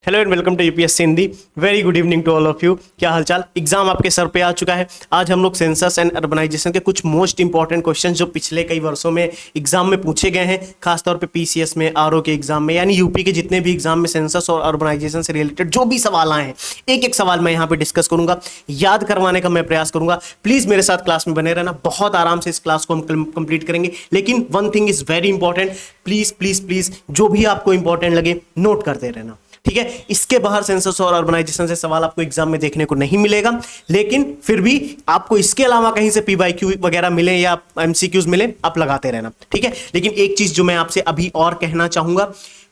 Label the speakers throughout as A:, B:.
A: Hello and welcome to UPSC Hindi. Very good evening to all of you. क्या हालचाल। Exam आपके sir पे आ चुका है। आज हम लोग सेंसस एंड अर्बनाइजेशन के कुछ मोस्ट इंपॉर्टेंट क्वेश्चन जो पिछले कई वर्षों में एग्जाम में पूछे गए हैं, खासतौर पे पीसीएस में, आरओ के एग्जाम में, यानी यूपी के जितने भी एग्जाम में सेंसस और अर्बनाइजेशन से रिलेटेड जो भी सवाल आए हैं, एक एक सवाल मैं यहाँ पे डिस्कस करूंगा, याद करवाने का मैं प्रयास करूंगा। प्लीज मेरे साथ क्लास में बने रहना, बहुत आराम से इस क्लास को हम कंप्लीट करेंगे। लेकिन one thing is very important, please please please जो भी आपको इंपॉर्टेंट लगे नोट करते रहना, ठीक है। इसके बाहर सेंसस और अर्बनाइजेशन से सवाल आपको एग्जाम में देखने को नहीं मिलेगा, लेकिन फिर भी आपको इसके अलावा कहीं से पीवाईक्यू वगैरह मिले या एमसीक्यूज मिले, आप लगाते रहना, ठीक है। लेकिन एक चीज जो मैं आपसे अभी और कहना चाहूंगा,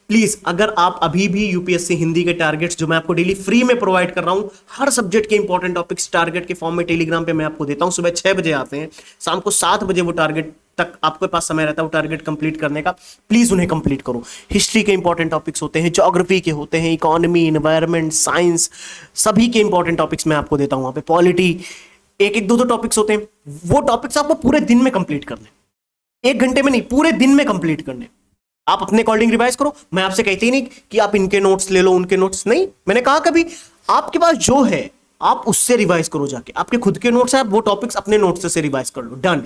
A: प्लीज अगर आप अभी भी यूपीएससी हिंदी के टारगेट्स जो मैं आपको डेली फ्री में प्रोवाइड कर रहा हूं, हर सब्जेक्ट के इंपॉर्टेंट टॉपिक्स टारगेट के फॉर्म में टेलीग्राम पे मैं आपको देता हूं। सुबह 6 बजे आते हैं, शाम को 7 बजे वो टारगेट तक आपके पास समय रहता है वो टारगेट कंप्लीट करने का। प्लीज उन्हें कंप्लीट करो। हिस्ट्री के इंपॉर्टेंट टॉपिक्स होते हैं, ज्योग्राफी के होते हैं, इकोनॉमी, एनवायरमेंट, साइंस, सभी के इंपॉर्टेंट टॉपिक्स मैं आपको देता हूं वहां पे। पॉलिटी, एक एक दो टॉपिक्स होते हैं, वो टॉपिक्स आपको पूरे दिन में कंप्लीट करने, 1 घंटे में नहीं, पूरे दिन में कंप्लीट करने। आप अपने अकॉर्डिंग रिवाइज करो। मैं आपसे कहती ही नहीं कि आप इनके नोट्स ले लो, उनके नोट्स नहीं। मैंने कहा कभी आपके पास जो है आप उससे रिवाइज करो, जाके आपके खुद के नोट्स है, आप वो टॉपिक्स अपने नोट्स से रिवाइज कर लो। डन,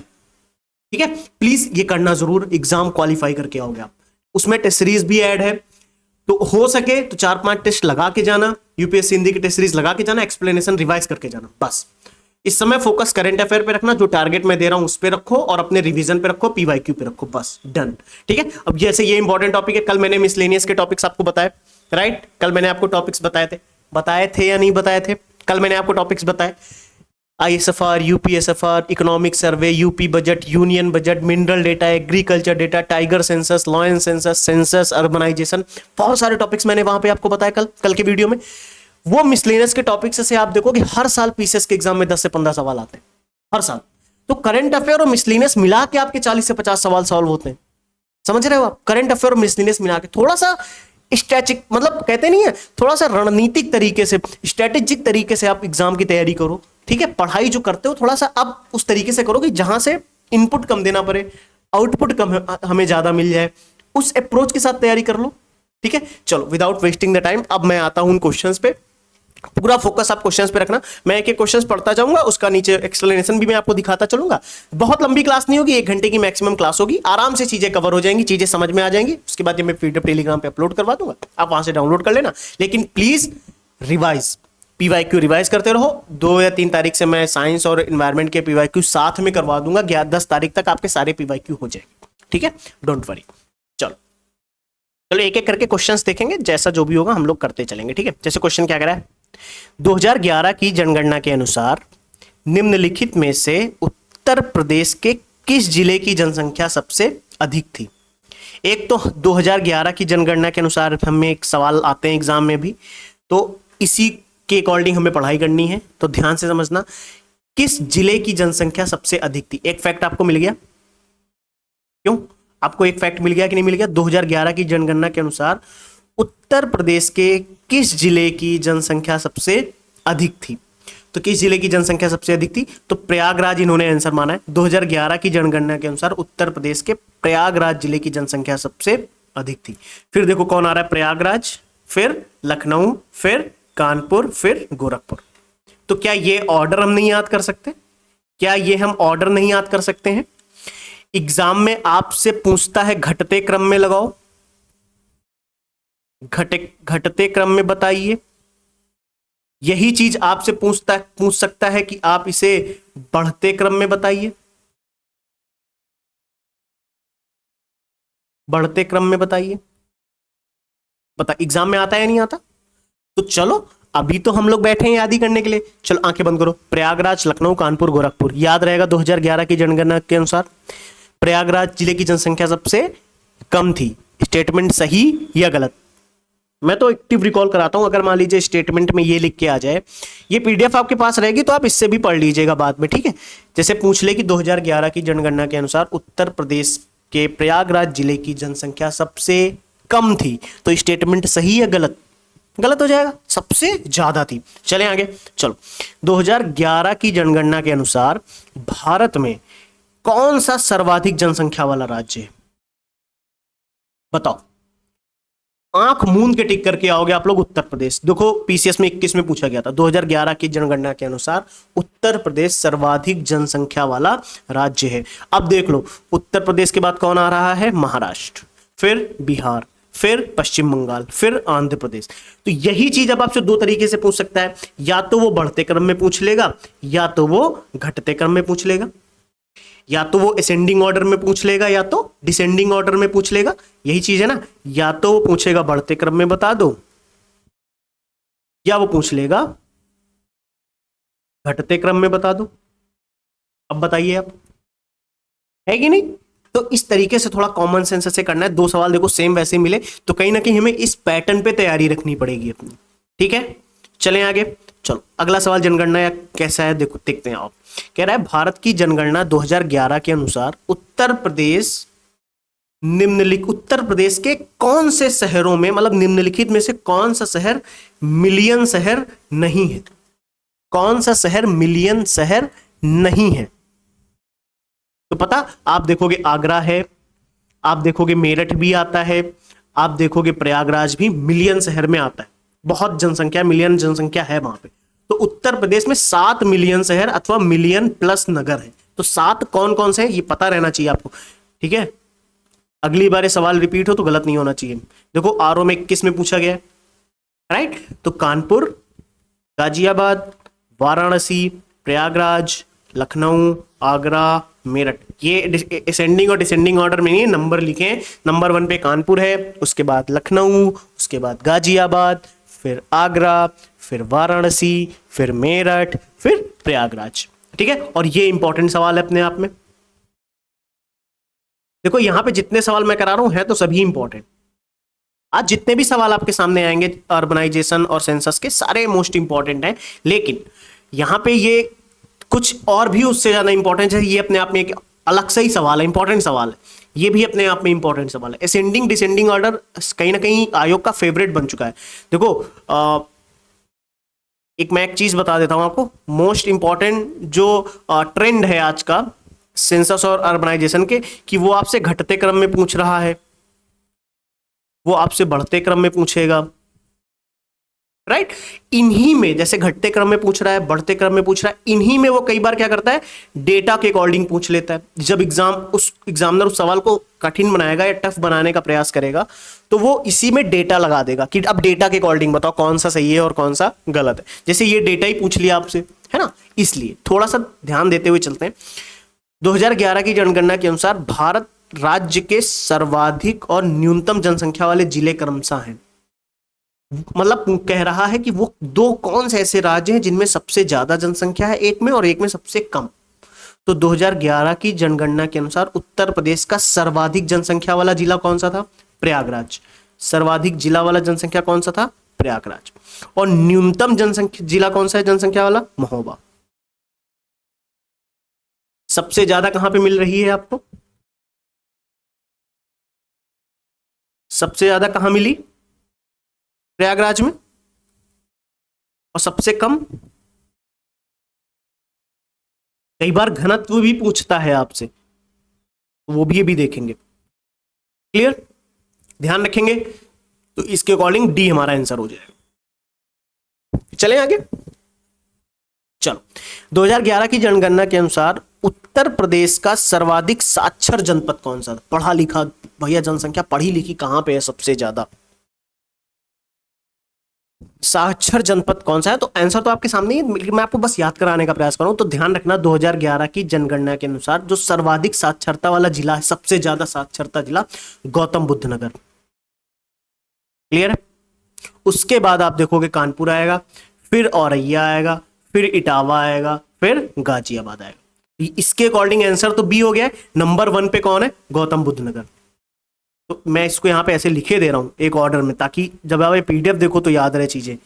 A: ठीक है। प्लीज ये करना जरूर, एग्जाम क्वालिफाई करके आओगे आप। उसमें टेस्ट सीरीज भी ऐड है, तो हो सके तो 4-5 टेस्ट लगा के जाना, यूपीएससी हिंदी की टेस्ट सीरीज लगा के जाना, एक्सप्लेनेशन रिवाइज करके जाना। बस इस समय फोकस करंट अफेयर पे रखना, जो टारगेट मैं दे रहा हूं उस पे रखो, और अपने रिवीजन पे रखो, पीवाईक्यू पे रखो, बस डन, ठीक है। अब जैसे ये इंपॉर्टेंट टॉपिक है, कल मैंने मिसलेनियस के टॉपिक्स आपको बताए, राइट। कल मैंने आपको टॉपिक्स बताए थे या नहीं बताए थे? कल मैंने आपको टॉपिक्स बताए, ISFR, UPSFR, economic survey, UP budget, union budget, mineral data, agriculture data, tiger census, lion census, census, urbanisation, बहुत सारे टॉपिक्स मैंने वहां पे आपको बताया कल के वीडियो में। वो मिसलेनियस के टॉपिक्स से आप देखो कि हर साल पीसीएस के एग्जाम में 10 से 15 सवाल आते हैं, हर साल। तो करंट अफेयर और मिसलेनियस मिला के आपके 40 से 50 सवाल सॉल्व होते हैं। समझ रहे हो आप? करंट अफेयर और मिसलेनियस मिला के थोड़ा सा स्ट्रैटेजिक, मतलब कहते नहीं है, थोड़ा सा रणनीतिक तरीके से, स्ट्रैटेजिक तरीके से आप एग्जाम की तैयारी करो, ठीक है। पढ़ाई जो करते हो थोड़ा सा आप उस तरीके से करो कि जहां से इनपुट कम देना पड़े, आउटपुट कम हमें ज्यादा मिल जाए, उस अप्रोच के साथ तैयारी कर लो, ठीक है। चलो विदाउट वेस्टिंग द टाइम अब मैं आता हूं उन क्वेश्चंस पे। पूरा फोकस आप क्वेश्चंस पे रखना। मैं एक एक क्वेश्चंस पढ़ता जाऊंगा, उसका नीचे एक्सप्लेनेशन भी मैं आपको दिखाता चलूंगा। बहुत लंबी क्लास नहीं होगी, 1 घंटे की मैक्सिमम क्लास होगी। आराम से चीजें कवर हो जाएंगी, चीजें समझ में आ जाएंगी। उसके बाद ये मैं पीडीएफ टेलीग्राम पे अपलोड करवा दूंगा, आप वहां से डाउनलोड कर लेना। लेकिन प्लीज रिवाइज, पीवाईक्यू रिवाइज करते रहो। 2 या 3 तारीख से मैं साइंस और एनवायरमेंट के पीवाईक्यू साथ में करवा दूंगा। 10 तारीख तक आपके सारे पीवाईक्यू हो जाएंगे, ठीक है। Don't worry. चलो चलो एक एक करके क्वेश्चंस देखेंगे, जैसा जो भी होगा हम लोग करते चलेंगे, ठीक है। जैसे क्वेश्चन क्या कह रहा है, 2011 की जनगणना के अनुसार निम्नलिखित में से उत्तर प्रदेश के किस जिले की जनसंख्या सबसे अधिक थी? एक तो 2011 की जनगणना के अनुसार हमें एक सवाल आते हैं एग्जाम में भी, तो इसी के अकॉर्डिंग हमें पढ़ाई करनी है, तो ध्यान से समझना। किस जिले की जनसंख्या सबसे अधिक थी? एक फैक्ट आपको मिल गया। क्यों आपको एक फैक्ट मिल गया कि नहीं मिल गया? 2011 की जनगणना के अनुसार उत्तर प्रदेश के किस जिले की जनसंख्या सबसे अधिक थी? तो किस जिले की जनसंख्या सबसे अधिक थी? तो प्रयागराज इन्होंने आंसर माना है। 2011 की जनगणना के अनुसार उत्तर प्रदेश के प्रयागराज जिले की जनसंख्या सबसे अधिक थी। फिर देखो कौन आ रहा है, प्रयागराज, फिर लखनऊ, फिर कानपुर, फिर गोरखपुर। तो क्या ये ऑर्डर हम नहीं याद कर सकते? क्या ये हम ऑर्डर नहीं याद कर सकते हैं? एग्जाम में आपसे पूछता है घटते क्रम में लगाओ, घटते क्रम में बताइए। यही चीज आपसे पूछ सकता है कि आप इसे बढ़ते क्रम में बताइए, बढ़ते क्रम में बताइए। बता एग्जाम में आता है या नहीं आता? तो चलो अभी तो हम लोग बैठे हैं याद ही करने के लिए। चलो आंखें बंद करो, प्रयागराज, लखनऊ, कानपुर, गोरखपुर, याद रहेगा। 2011 की जनगणना के अनुसार प्रयागराज जिले की जनसंख्या सबसे कम थी। स्टेटमेंट सही या गलत? मैं तो एक्टिव रिकॉल कराता हूं। अगर मान लीजिए स्टेटमेंट में ये लिख के आ जाए, ये पीडीएफ आपके पास रहेगी तो आप इससे भी पढ़ लीजिएगा बाद में, ठीक है। जैसे पूछ ले कि 2011 की जनगणना के अनुसार उत्तर प्रदेश के प्रयागराज जिले की जनसंख्या सबसे कम थी, तो स्टेटमेंट सही या गलत? गलत हो जाएगा, सबसे ज्यादा थी। चले आगे, चलो 2011 की जनगणना के अनुसार भारत में कौन सा सर्वाधिक जनसंख्या वाला राज्य है? बताओ। आंख मूंद के टिक करके आओगे आप लोग उत्तर प्रदेश। देखो पीसीएस में 21 में पूछा गया था, 2011 की जनगणना के अनुसार उत्तर प्रदेश सर्वाधिक जनसंख्या वाला राज्य है। अब देख लो उत्तर प्रदेश के बाद कौन आ रहा है, महाराष्ट्र, फिर बिहार, फिर पश्चिम बंगाल, फिर आंध्र प्रदेश। तो यही चीज अब आपसे दो तरीके से पूछ सकता है, या तो वो बढ़ते क्रम में पूछ लेगा या तो वो घटते क्रम में पूछ लेगा, या तो वो असेंडिंग ऑर्डर में पूछ लेगा या तो डिसेंडिंग ऑर्डर में पूछ लेगा। यही चीज है ना, या तो वो पूछेगा बढ़ते क्रम में बता दो या वो पूछ लेगा घटते क्रम में बता दो। अब बताइए आप, है कि नहीं? तो इस तरीके से थोड़ा कॉमन सेंस से करना है। दो सवाल देखो सेम वैसे मिले तो कहीं ना कहीं हमें इस पैटर्न पे तैयारी रखनी पड़ेगी अपनी, ठीक है। चलें आगे, चलो अगला सवाल जनगणना या कैसा है देखो देखते हैं आप। कह रहा है भारत की जनगणना 2011 के अनुसार उत्तर प्रदेश उत्तर प्रदेश के कौन से शहरों में, मतलब निम्नलिखित में से कौन सा शहर मिलियन शहर नहीं है? कौन सा शहर मिलियन शहर नहीं है? तो पता, आप देखोगे आगरा है, आप देखोगे मेरठ भी आता है, आप देखोगे प्रयागराज भी मिलियन शहर में आता है, बहुत जनसंख्या, मिलियन जनसंख्या है वहां पे। तो उत्तर प्रदेश में 7 मिलियन शहर अथवा मिलियन प्लस नगर है। तो 7 कौन कौन से हैं ये पता रहना चाहिए आपको, ठीक है। अगली बार ये सवाल रिपीट हो तो गलत नहीं होना चाहिए। देखो आरओ में 21 में पूछा गया है, राइट। तो कानपुर, गाजियाबाद, वाराणसी, प्रयागराज, लखनऊ, आगरा, मेरठ, ये असेंडिंग और डिसेंडिंग ऑर्डर में नहीं है, नंबर लिखे। नंबर 1 पे कानपुर है, उसके बाद लखनऊ, उसके बाद गाजियाबाद, फिर आगरा, फिर वाराणसी, फिर मेरठ, फिर प्रयागराज, ठीक है। और ये इंपॉर्टेंट सवाल है अपने आप में। देखो यहां पे जितने सवाल मैं करा रहा हूं है तो सभी इंपॉर्टेंट। आज जितने भी सवाल आपके सामने आएंगे अर्बनाइजेशन और सेंसस के, सारे मोस्ट इंपॉर्टेंट हैं, लेकिन यहां पे ये कुछ और भी उससे ज्यादा इंपॉर्टेंट है। ये अपने आप में एक अलग से ही सवाल है, इंपॉर्टेंट सवाल है, ये भी अपने आप में इंपॉर्टेंट सवाल है। असेंडिंग डिसेंडिंग ऑर्डर कहीं ना कहीं आयोग का फेवरेट बन चुका है। देखो मैं एक चीज बता देता हूं आपको, मोस्ट इंपॉर्टेंट जो ट्रेंड है आज का सेंसस और अर्बनाइजेशन के, कि वो आपसे घटते क्रम में पूछ रहा है, वो आपसे बढ़ते क्रम में पूछेगा, राइट। इन्हीं में, जैसे घटते क्रम में पूछ रहा है, बढ़ते क्रम में पूछ रहा है, इन्हीं में वो कई बार क्या करता है, डेटा के अकॉर्डिंग पूछ लेता है। जब एग्जामिनर उस सवाल को कठिन बनाएगा या टफ बनाने का प्रयास करेगा तो वो इसी में डेटा लगा देगा कि अब डेटा के अकॉर्डिंग बताओ कौन सा सही है और कौन सा गलत है। जैसे ये डेटा ही पूछ लिया आपसे, है ना, इसलिए थोड़ा सा ध्यान देते हुए चलते हैं। 2011 की जनगणना के अनुसार भारत राज्य के सर्वाधिक और न्यूनतम जनसंख्या वाले जिले क्रमशः हैं। मतलब कह रहा है कि वो दो कौन से ऐसे राज्य हैं जिनमें सबसे ज्यादा जनसंख्या है एक में और एक में सबसे कम। तो 2011 की जनगणना के अनुसार उत्तर प्रदेश का सर्वाधिक जनसंख्या वाला जिला कौन सा था, प्रयागराज। सर्वाधिक जिला वाला जनसंख्या कौन सा था, प्रयागराज। और न्यूनतम जनसंख्या जिला कौन सा है जनसंख्या वाला, महोबा। सबसे ज्यादा कहां पे मिल रही है आपको, सबसे ज्यादा कहां मिली, प्रयागराज में। और सबसे कम, कई बार घनत्व भी पूछता है आपसे, वो भी अभी देखेंगे। क्लियर, ध्यान रखेंगे। तो इसके अकॉर्डिंग डी हमारा आंसर हो जाएगा। चलें आगे, चलो 2011 की जनगणना के अनुसार उत्तर प्रदेश का सर्वाधिक साक्षर जनपद कौन सा था? पढ़ा लिखा भैया, जनसंख्या पढ़ी लिखी कहां पे है सबसे ज्यादा, साक्षर जनपद कौन सा है? तो आंसर तो आपके सामने ही, मैं आपको बस याद कराने का प्रयास कर रहा हूं। तो ध्यान रखना 2011 की जनगणना के अनुसार जो सर्वाधिक साक्षरता वाला जिला है, सबसे ज्यादा साक्षरता जिला, गौतम बुद्ध नगर। क्लियर है। उसके बाद आप देखोगे कानपुर आएगा, फिर औरैया आएगा, फिर इटावा आएगा, फिर गाजियाबाद आएगा। इसके अकॉर्डिंग आंसर तो बी हो गया। नंबर 1 पे कौन है, गौतम बुद्ध नगर। तो मैं इसको यहां पे ऐसे लिखे दे रहा हूं एक ऑर्डर में, ताकि जब आप ये पीडीएफ देखो तो याद रहे चीजें।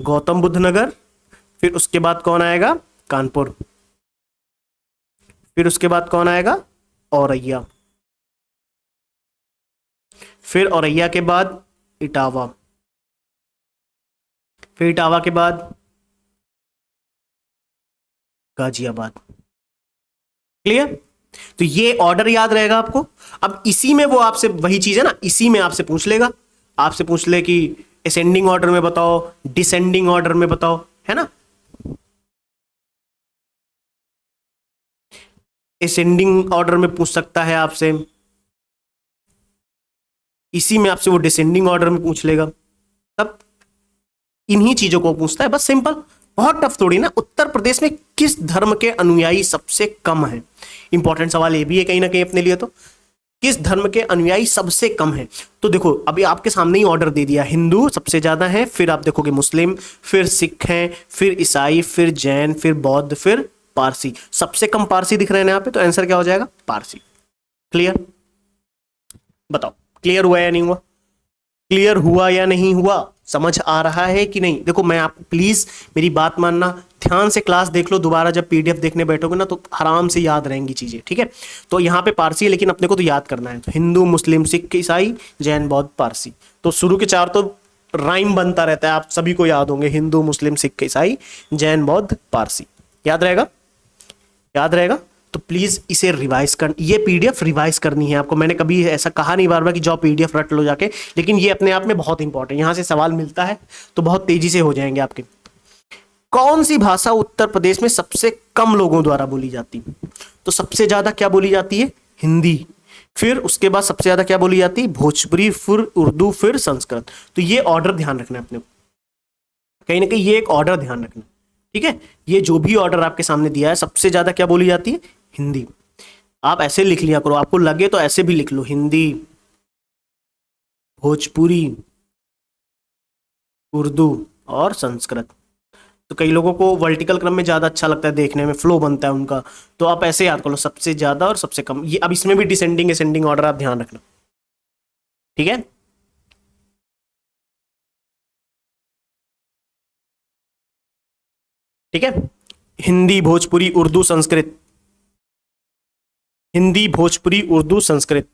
A: गौतम बुद्ध नगर, फिर उसके बाद कौन आएगा, कानपुर, फिर उसके बाद कौन आएगा, औरैया, फिर औरैया के बाद इटावा, फिर इटावा के बाद गाजियाबाद। क्लियर। तो ये ऑर्डर याद रहेगा आपको। अब इसी में वो आपसे वही चीज है ना, इसी में आपसे पूछ लेगा आपसे पूछ ले कि असेंडिंग ऑर्डर में बताओ, डिसेंडिंग ऑर्डर में बताओ, है ना, असेंडिंग ऑर्डर में पूछ सकता है आपसे, इसी में आपसे वो डिसेंडिंग ऑर्डर में पूछ लेगा। तब इन्हीं चीजों को पूछता है, बस सिंपल, बहुत टफ थोड़ी ना। उत्तर प्रदेश में किस धर्म के अनुयायी सबसे कम है, इंपॉर्टेंट सवाल ये भी है कहीं ना कहीं अपने लिए। तो किस धर्म के अनुयायी सबसे कम है, तो देखो अभी आपके सामने ही ऑर्डर दे दिया, हिंदू सबसे ज्यादा है, फिर आप देखोगे मुस्लिम, फिर सिख हैं, फिर ईसाई, फिर जैन, फिर बौद्ध, फिर पारसी। सबसे कम पारसी दिख रहे हैं यहाँ पे, तो आंसर क्या हो जाएगा, पारसी। क्लियर, बताओ क्लियर हुआ या नहीं हुआ, क्लियर हुआ या नहीं हुआ, समझ आ रहा है कि नहीं। देखो मैं आपको प्लीज मेरी बात मानना, ध्यान से क्लास देख लो, दोबारा जब पीडीएफ देखने बैठोगे ना तो आराम से याद रहेंगी चीजें, ठीक है। तो यहाँ पे पारसी है, लेकिन अपने को तो याद करना है, तो हिंदू, मुस्लिम, सिख, ईसाई, जैन, बौद्ध, पारसी। तो शुरू के चार तो राइम बनता रहता है, आप सभी को याद होंगे, हिंदू, मुस्लिम, सिख, ईसाई, जैन, बौद्ध, पारसी। याद रहेगा, याद रहेगा। तो प्लीज इसे रिवाइज कर, ये पीडीएफ रिवाइज करनी है आपको। मैंने कभी ऐसा कहा नहीं बार बार कि जाओ पीडीएफ रट लो जाके, लेकिन ये अपने आप में बहुत इंपॉर्टेंट, यहां से सवाल मिलता है तो बहुत तेजी से हो जाएंगे आपके। कौन सी भाषा उत्तर प्रदेश में सबसे कम लोगों द्वारा बोली जाती है, तो सबसे ज्यादा क्या बोली जाती है, हिंदी, फिर उसके बाद सबसे ज्यादा क्या बोली जाती है, भोजपुरी, फिर उर्दू, फिर संस्कृत। तो ये ऑर्डर ध्यान रखना है अपने को, कहीं ना कहीं ये एक ऑर्डर ध्यान रखना, ठीक है। ये जो भी ऑर्डर आपके सामने दिया है, सबसे ज्यादा क्या बोली जाती है, हिंदी। आप ऐसे लिख लिया करो, आपको लगे तो ऐसे भी लिख लो, हिंदी, भोजपुरी, उर्दू और संस्कृत। तो कई लोगों को वर्टिकल क्रम में ज्यादा अच्छा लगता है, देखने में फ्लो बनता है उनका, तो आप ऐसे याद कर लो, सबसे ज्यादा और सबसे कम। ये अब इसमें भी डिसेंडिंग असेंडिंग ऑर्डर आप ध्यान रखना, ठीक है। ठीक है, हिंदी, भोजपुरी, उर्दू, संस्कृत, हिंदी, भोजपुरी, उर्दू, संस्कृत,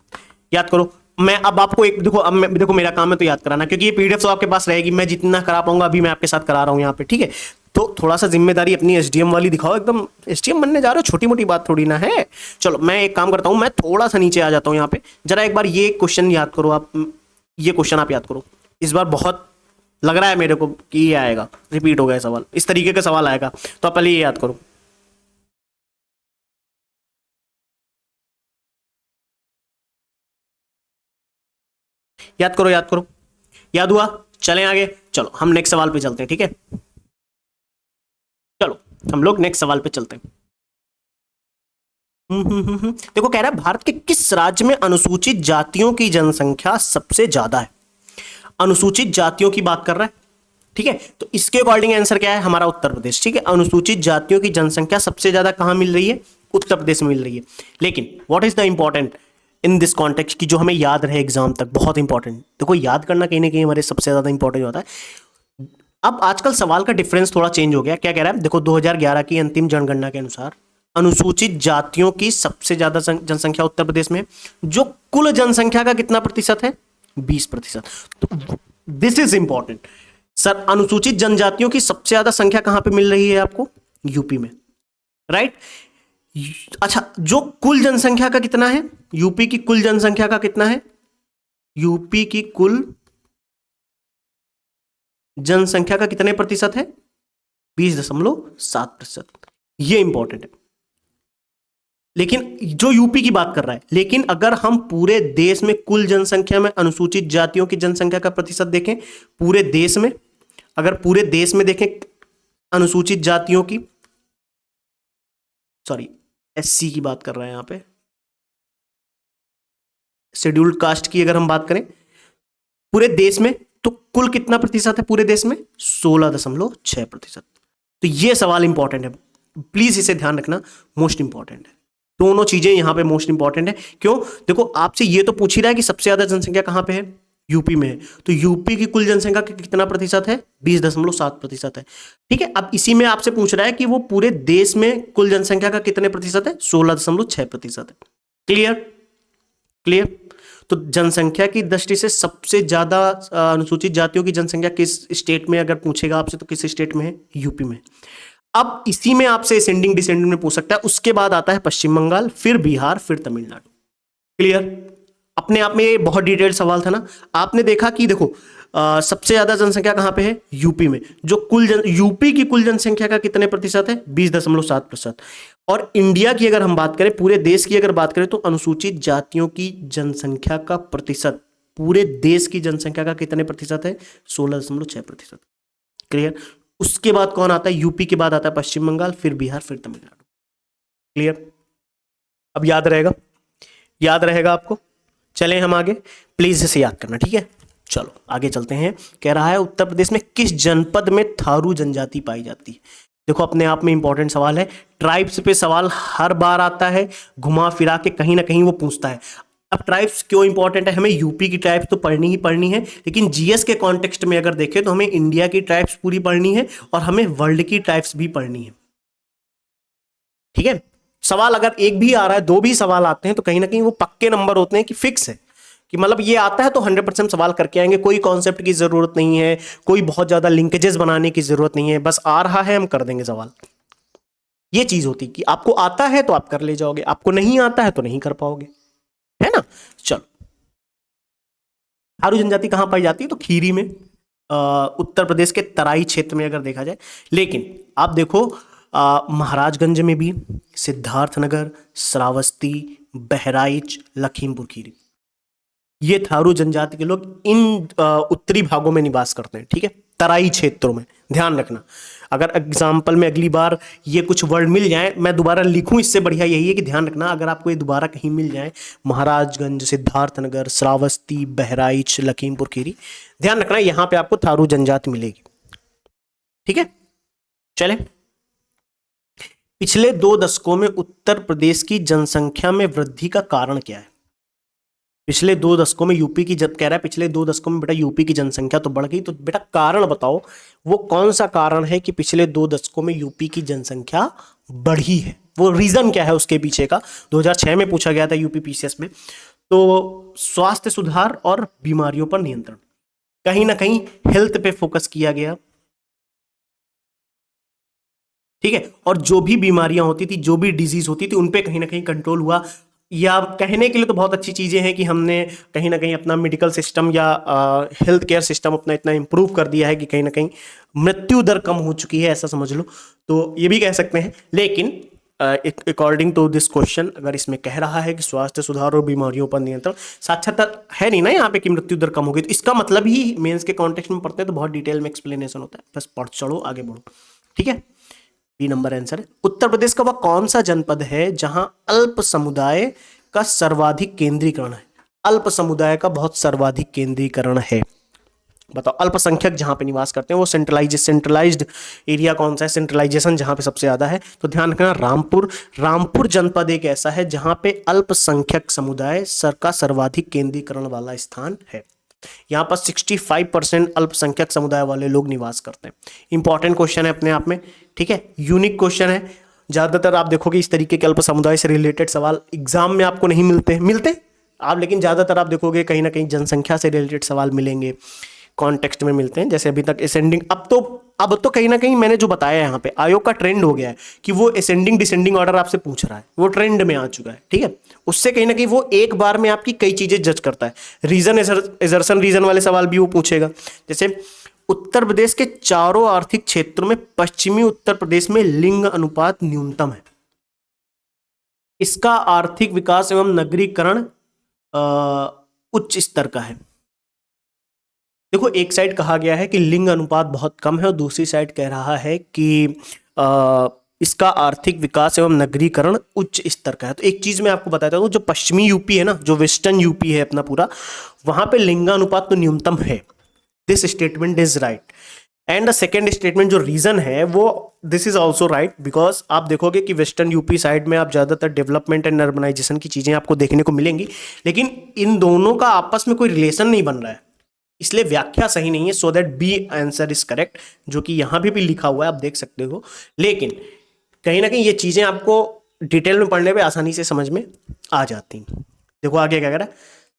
A: याद करो। मैं अब आपको एक देखो, अब मैं देखो मेरा काम है तो याद कराना, क्योंकि ये पीडीएफ तो आपके पास रहेगी, मैं जितना करा पाऊंगा अभी मैं आपके साथ करा रहा हूं यहाँ पे, ठीक है। तो थोड़ा सा जिम्मेदारी अपनी एसडीएम वाली दिखाओ, एकदम एसडीएम बनने जा रहे हो, छोटी मोटी बात थोड़ी ना है। चलो मैं एक काम करता हूँ, मैं थोड़ा सा नीचे आ जाता हूँ यहाँ पे, जरा एक बार ये क्वेश्चन याद करो आप, ये क्वेश्चन आप याद करो। इस बार बहुत लग रहा है मेरे को कि ये आएगा, रिपीट हो गया सवाल, इस तरीके का सवाल आएगा, तो आप पहले ये याद करो। याद करो, याद करो, याद हुआ, चलें आगे। चलो हम नेक्स्ट सवाल पे चलते हैं, ठीक है। चलो हम लोग नेक्स्ट सवाल पे चलते हैं। देखो कह रहा है, भारत के किस राज्य में अनुसूचित जातियों की जनसंख्या सबसे ज्यादा है। अनुसूचित जातियों की बात कर रहा है, ठीक है। तो इसके अकॉर्डिंग आंसर क्या है, हमारा उत्तर प्रदेश, ठीक है। अनुसूचित जातियों की जनसंख्या सबसे ज्यादा कहां मिल रही है, उत्तर प्रदेश में मिल रही है। लेकिन what is the important in this context की, जो हमें याद रहे एग्जाम तक, बहुत इंपॉर्टेंट। देखो याद करना कहीं ना कहीं हमारे सबसे ज्यादा इंपॉर्टेंट होता है। अब आजकल सवाल का डिफरेंस थोड़ा चेंज हो गया, क्या कह रहा है, देखो 2011 की अंतिम जनगणना के अनुसार अनुसूचित जातियों की सबसे ज्यादा जनसंख्या उत्तर प्रदेश में, जो कुल जनसंख्या का कितना प्रतिशत है, 20%। तो दिस इज इंपॉर्टेंट सर, अनुसूचित जनजातियों की सबसे ज्यादा संख्या कहां पे मिल रही है आपको, यूपी में, राइट। अच्छा, जो कुल जनसंख्या का कितना है, यूपी की कुल जनसंख्या का कितना है, यूपी की कुल जनसंख्या का कितने प्रतिशत है, 20.7%। ये इंपॉर्टेंट है। लेकिन जो यूपी की बात कर रहा है, लेकिन अगर हम पूरे देश में कुल जनसंख्या में अनुसूचित जातियों की जनसंख्या का प्रतिशत देखें, पूरे देश में, अगर पूरे देश में देखें अनुसूचित जातियों की, सॉरी एससी की बात कर रहे हैं यहां पे, शेड्यूल्ड कास्ट की अगर हम बात करें पूरे देश में, तो कुल कितना प्रतिशत है पूरे देश में, 16.6%। तो ये सवाल इंपॉर्टेंट है, प्लीज इसे ध्यान रखना, मोस्ट इंपॉर्टेंट है। दोनों चीजें यहां पे मोस्ट इंपॉर्टेंट है। क्यों, देखो आपसे ये तो पूछ ही रहा है कि सबसे ज्यादा जनसंख्या कहां पे है, यूपी में है। तो यूपी की कुल जनसंख्या का कितना प्रतिशत है, 20.7% है, ठीक है। अब इसी में आपसे पूछ रहा है कि वो पूरे देश में कुल जनसंख्या का कितने प्रतिशत है, 16.6% है। Clear, clear. तो जनसंख्या की दृष्टि से सबसे ज्यादा अनुसूचित जातियों की जनसंख्या किस स्टेट में अगर पूछेगा आपसे, तो किस स्टेट में है, यूपी में। अब इसी में आपसे असेंडिंग डिसेंडिंग में पूछ सकता है, उसके बाद आता है पश्चिम बंगाल, फिर बिहार, फिर तमिलनाडु। क्लियर, अपने आप में ये बहुत डिटेल्ड सवाल था ना। आपने देखा कि देखो सबसे ज्यादा जनसंख्या कहां पे है? यूपी में। जो यूपी की कुल जनसंख्या का कितने प्रतिशत है? 20.7%। और इंडिया की अगर हम बात करें, पूरे देश की अगर बात करें, तो अनुसूचित जातियों की जनसंख्या का प्रतिशत पूरे देश की जनसंख्या का कितने प्रतिशत है? 16.6%। क्लियर? उसके बाद कौन आता है? यूपी के बाद आता है पश्चिम बंगाल, फिर बिहार, फिर तमिलनाडु। क्लियर? अब याद रहेगा, याद रहेगा आपको। चलें हम आगे, प्लीज इसे याद करना, ठीक है। चलो आगे चलते हैं। कह रहा है उत्तर प्रदेश में किस जनपद में थारू जनजाति पाई जाती है? देखो अपने आप में इंपॉर्टेंट सवाल है। ट्राइब्स पे सवाल हर बार आता है, घुमा फिरा के कहीं ना कहीं वो पूछता है। अब ट्राइब्स क्यों इंपॉर्टेंट है? हमें यूपी की ट्राइब्स तो पढ़नी ही पढ़नी है, लेकिन जीएस के कॉन्टेक्स्ट में अगर देखें तो हमें इंडिया की ट्राइब्स पूरी पढ़नी है और हमें वर्ल्ड की ट्राइब्स भी पढ़नी है, ठीक है। सवाल अगर एक भी आ रहा है, दो भी सवाल आते हैं, तो कहीं ना कहीं वो पक्के नंबर होते हैं कि फिक्स है, कि मतलब ये आता है तो 100% सवाल करके आएंगे। कोई कॉन्सेप्ट की जरूरत नहीं है, कोई बहुत ज्यादा लिंकेजेस बनाने की जरूरत नहीं है, बस आ रहा है हम कर देंगे सवाल। ये चीज होती कि आपको आता है तो आप कर ले जाओगे, आपको नहीं आता है तो नहीं कर पाओगे, है ना। चलो, थारू जनजाति कहां पाई जाती है? तो खीरी में, उत्तर प्रदेश के तराई क्षेत्र में अगर देखा जाए। लेकिन आप देखो महाराजगंज में भी, सिद्धार्थनगर, श्रावस्ती, बहराइच, लखीमपुर खीरी, ये थारू जनजाति के लोग इन उत्तरी भागों में निवास करते हैं, ठीक है, तराई क्षेत्रों में। ध्यान रखना, अगर एग्जाम्पल में अगली बार ये कुछ वर्ड मिल जाए, मैं दोबारा लिखूं, इससे बढ़िया यही है कि ध्यान रखना, अगर आपको ये दोबारा कहीं मिल जाए, महाराजगंज, सिद्धार्थनगर, श्रावस्ती, बहराइच, लखीमपुर खीरी, ध्यान रखना यहां पे आपको थारू जनजाति मिलेगी, ठीक है। चले, पिछले 2 दशकों में उत्तर प्रदेश की जनसंख्या में वृद्धि का कारण क्या है? पिछले 2 दशकों में यूपी की, जब कह रहा है पिछले 2 दशकों में बेटा यूपी की जनसंख्या तो बढ़ गई, तो बेटा कारण बताओ, वो कौन सा कारण है कि पिछले 2 दशकों में यूपी की जनसंख्या बढ़ी है? वो रीजन क्या है उसके पीछे का? 2006 में पूछा गया था यूपी पीसीएस में। तो स्वास्थ्य सुधार और बीमारियों पर नियंत्रण, कहीं ना कहीं हेल्थ पे फोकस किया गया, ठीक है। और जो भी बीमारियां होती थी, जो भी डिजीज होती थी, उन पे कहीं ना कहीं कंट्रोल हुआ। या कहने के लिए तो बहुत अच्छी चीजें हैं कि हमने कहीं ना कहीं अपना मेडिकल सिस्टम या हेल्थ केयर सिस्टम अपना इतना इंप्रूव कर दिया है कि कहीं ना कहीं मृत्यु दर कम हो चुकी है, ऐसा समझ लो, तो ये भी कह सकते हैं। लेकिन अकॉर्डिंग टू दिस क्वेश्चन, अगर इसमें कह रहा है कि स्वास्थ्य सुधार और बीमारियों पर नियंत्रण, साक्षात्कार है नहीं ना यहाँ पे कि मृत्यु दर कम हो गई, तो इसका मतलब ही मेंस के कॉन्टेक्स्ट में पढ़ते हैं तो बहुत डिटेल में एक्सप्लेनेशन होता है। बस पढ़ चलो, आगे बढ़ो, ठीक है। बी नंबर आंसर है। उत्तर प्रदेश का वह कौन सा जनपद है जहां अल्प समुदाय का सर्वाधिक केंद्रीकरण है? अल्प समुदाय का बहुत सर्वाधिक केंद्रीकरण है, बताओ। अल्पसंख्यक जहां पे निवास करते हैं वो सेंट्रलाइज्ड एरिया कौन सा है? सेंट्रलाइजेशन जहां पे सबसे ज्यादा है, तो ध्यान रखना रामपुर। रामपुर जनपद एक ऐसा है जहां पे अल्पसंख्यक समुदाय का सर्वाधिक केंद्रीकरण वाला स्थान है। यहाँ पर 65% अल्पसंख्यक समुदाय वाले लोग निवास करते हैं। इंपॉर्टेंट क्वेश्चन है अपने आप में, ठीक है, यूनिक क्वेश्चन है। ज्यादातर आप देखोगे इस तरीके के अल्प समुदाय से रिलेटेड सवाल एग्जाम में आपको नहीं मिलते आप, लेकिन ज्यादातर आप देखोगे कहीं ना कहीं जनसंख्या से रिलेटेड सवाल मिलेंगे, कॉन्टेक्स्ट में मिलते हैं। जैसे अभी तक असेंडिंग, अब तो कहीं ना कहीं मैंने जो बताया यहाँ पे, आयोग का ट्रेंड हो गया है कि वो असेंडिंग डिसेंडिंग ऑर्डर आपसे पूछ रहा है, वो ट्रेंड में आ चुका है, ठीक है। उससे कहीं ना कहीं वो एक बार में आपकी कई चीजें जज करता है। रीजन एजर्सन रीजन वाले सवाल भी वो पूछेगा। जैसे उत्तर प्रदेश के चारों आर्थिक क्षेत्रों में पश्चिमी उत्तर प्रदेश में लिंग अनुपात न्यूनतम है। इसका आर्थिक विकास एवं नगरीकरण उच्च स्तर का है। देखो, एक साइड कहा गया है कि लिंग अनुपात बहुत कम है और दूसरी साइड कह रहा है कि इसका आर्थिक विकास एवं नगरीकरण उच्च स्तर का है। तो एक चीज मैं आपको बताता हूँ, जो पश्चिमी यूपी है ना, जो वेस्टर्न यूपी है अपना पूरा, वहां पे लिंगानुपात तो न्यूनतम है। This statement is right. And the second statement जो रीजन है वो this is also right, because आप देखोगे कि वेस्टर्न यूपी साइड में आप ज्यादातर डेवलपमेंट एंड अर्बनाइजेशन की चीजें आपको देखने को मिलेंगी, लेकिन इन दोनों का आपस में कोई रिलेशन नहीं बन रहा है, इसलिए व्याख्या सही नहीं है। So that B answer is correct, जो कि यहां भी लिखा हुआ है, आप देख सकते हो। लेकिन कहीं ना कहीं ये चीजें आपको डिटेल में पढ़ने पे आसानी से समझ में आ जाती हैं। देखो आगे क्या कह रहा है,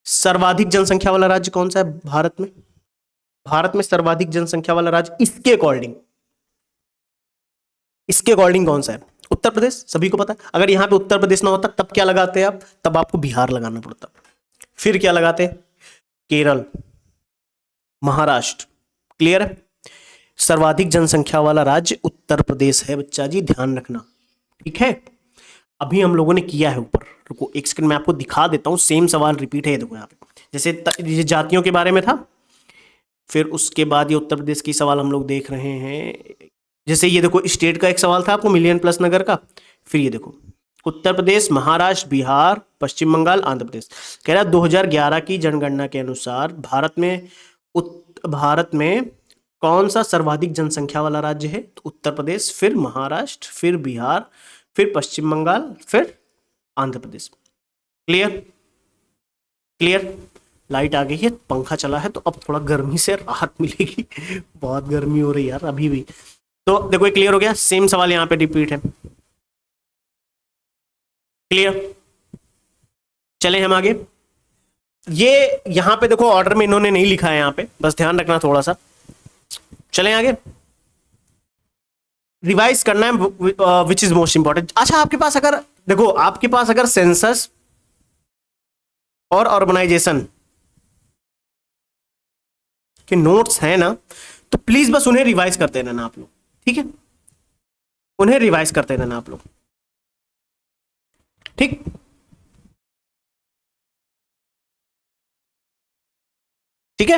A: सर्वाधिक जनसंख्या वाला राज्य कौन सा है भारत में? भारत में सर्वाधिक जनसंख्या वाला राज्य इसके अकॉर्डिंग कौन सा है? उत्तर प्रदेश, सभी को पता है। अगर यहां पे उत्तर प्रदेश ना होता तब क्या लगाते आप? तब आपको बिहार लगाना पड़ता। फिर क्या लगाते? केरल, महाराष्ट्र। क्लियर है? सर्वाधिक जनसंख्या वाला राज्य उत्तर प्रदेश है बच्चा जी, ध्यान रखना। ठीक है, अभी हम लोगों ने किया है ऊपर, रुको एक सेकंड मैं आपको दिखा देता हूं, सेम सवाल रिपीट है। देखो यहाँ पे जैसे ये जातियों के बारे में था, फिर उसके बाद ये उत्तर प्रदेश की सवाल हम लोग देख रहे हैं। जैसे ये देखो स्टेट का एक सवाल था आपको, मिलियन प्लस नगर का। फिर ये देखो उत्तर प्रदेश, महाराष्ट्र, बिहार, पश्चिम बंगाल, आंध्र प्रदेश। कह रहा 2011 की जनगणना के अनुसार भारत में कौन सा सर्वाधिक जनसंख्या वाला राज्य है? तो उत्तर प्रदेश, फिर महाराष्ट्र, फिर बिहार, फिर पश्चिम बंगाल, फिर Andhra Pradesh. Clear? Clear? Light आ गई है, पंखा चला है, तो अब थोड़ा गर्मी से राहत मिलेगी। बहुत गर्मी हो रही है यार अभी भी। तो देखो ये क्लियर हो गया, सेम सवाल यहां पे रिपीट है। क्लियर? चले हम आगे। ये यहां पे देखो ऑर्डर में इन्होंने नहीं लिखा है यहां पे, बस ध्यान रखना थोड़ा सा। चलें आगे, रिवाइज करना है विच इज मोस्ट इंपॉर्टेंट। अच्छा आपके पास अगर देखो, आपके पास अगर सेंसस और अर्बनाइजेशन के नोट्स हैं ना, तो प्लीज बस उन्हें रिवाइज करते रहना आप लोग। ठीक है, उन्हें रिवाइज करते रहना आप लोग। ठीक, ठीक है।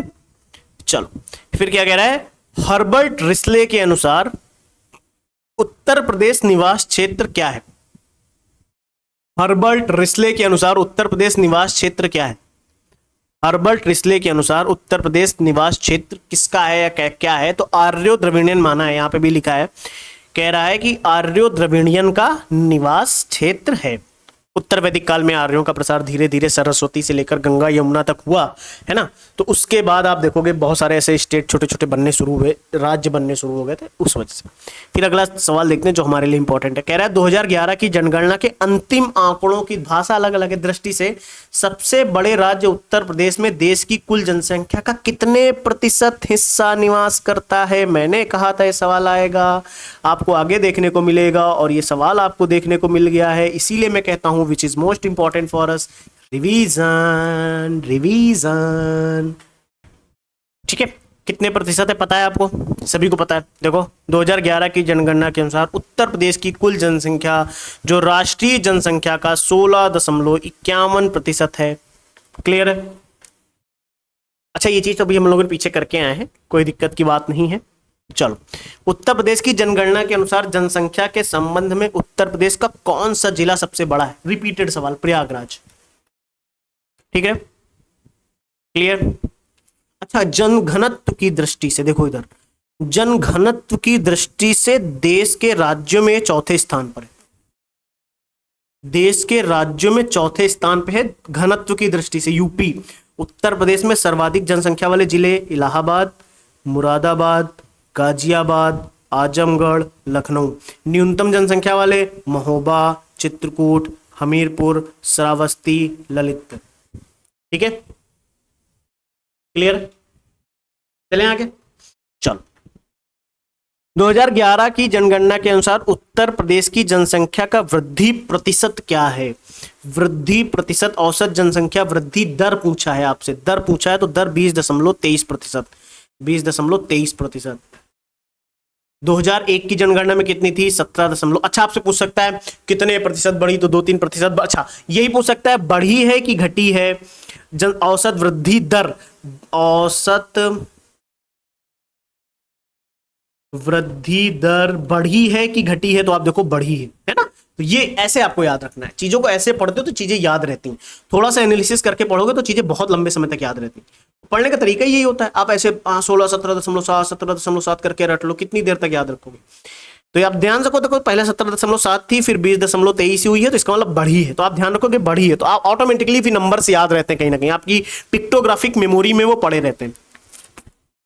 A: चलो फिर क्या कह रहा है, हर्बर्ट रिस्ले के अनुसार उत्तर प्रदेश निवास क्षेत्र क्या है? हर्बर्ट रिस्ले के अनुसार उत्तर प्रदेश निवास क्षेत्र क्या है? हर्बर्ट रिस्ले के अनुसार उत्तर प्रदेश निवास क्षेत्र किसका है या क्या है? तो आर्यो द्रविड़ियन माना है, यहां पे भी लिखा है। कह रहा है कि आर्यो द्रविड़ियन का निवास क्षेत्र है। उत्तर वैदिक काल में आर्यों का प्रसार धीरे धीरे सरस्वती से लेकर गंगा यमुना तक हुआ है ना, तो उसके बाद आप देखोगे बहुत सारे ऐसे स्टेट छोटे छोटे बनने शुरू हुए, राज्य बनने शुरू हो गए थे उस वजह से। फिर अगला सवाल देखते हैं जो हमारे लिए इंपॉर्टेंट है। कह रहा है 2011 की जनगणना के अंतिम आंकड़ों की भाषा अलग अलग है दृष्टि से सबसे बड़े राज्य उत्तर प्रदेश में देश की कुल जनसंख्या का कितने प्रतिशत हिस्सा निवास करता है? मैंने कहा था ये सवाल आएगा, आपको आगे देखने को मिलेगा, और ये सवाल आपको देखने को मिल गया है। इसीलिए मैं कहता हूं which is most important for us, revision, revision. ठीक है, कितने प्रतिशत है पता है आपको? सभी को पता है। देखो 2011 की जनगणना के अनुसार उत्तर प्रदेश की कुल जनसंख्या जो राष्ट्रीय जनसंख्या का 16.51% है। क्लियर है? अच्छा ये चीज तो अभी हम लोगों ने पीछे करके आए हैं, कोई दिक्कत की बात नहीं है। चलो, उत्तर प्रदेश की जनगणना के अनुसार जनसंख्या के संबंध में उत्तर प्रदेश का कौन सा जिला सबसे बड़ा है? रिपीटेड सवाल, प्रयागराज। ठीक है, क्लियर? अच्छा, जनघनत्व की दृष्टि से देखो इधर, जनघनत्व की दृष्टि से देश के राज्यों में चौथे स्थान पर है। देश के राज्यों में चौथे स्थान पे है घनत्व की दृष्टि से यूपी। उत्तर प्रदेश में सर्वाधिक जनसंख्या वाले जिले इलाहाबाद, मुरादाबाद, गाजियाबाद, आजमगढ़, लखनऊ। न्यूनतम जनसंख्या वाले महोबा, चित्रकूट, हमीरपुर, श्रावस्ती, ललितपुर। ठीक है, क्लियर? चलें आगे। चलो, 2011 की जनगणना के अनुसार उत्तर प्रदेश की जनसंख्या का वृद्धि प्रतिशत क्या है? वृद्धि प्रतिशत, औसत जनसंख्या वृद्धि दर पूछा है आपसे, दर पूछा है तो दर 20.23%, 20.23%। 2001 की जनगणना में कितनी थी? 17 अच्छा आपसे पूछ सकता है कितने प्रतिशत बढ़ी, तो 2-3%। अच्छा यही पूछ सकता है बढ़ी है कि घटी है जन औसत वृद्धि दर, औसत वृद्धि दर बढ़ी है कि घटी है? तो आप देखो बढ़ी है ना। तो ये ऐसे आपको याद रखना है, चीजों को ऐसे पढ़ते हो तो चीजें याद रहती हैं। थोड़ा सा एनालिसिस करके पढ़ोगे तो चीजें बहुत लंबे समय तक याद रहती हैं। पढ़ने का तरीका यही होता है, आप ऐसे 16, 17.7, 17.7 करके रट लो, कितनी देर तक याद रखोगे? तो आप ध्यान रखो, देखो पहले 17.7 थी, फिर 20.23 हुई है, तो इसका मतलब बढ़ी है। तो आप ध्यान रखोगे बढ़ी है, तो आप ऑटोमेटिकली फिर नंबर से याद रहते हैं, कहीं ना कहीं आपकी पिक्टोग्राफिक मेमोरी में वो पड़े रहते हैं।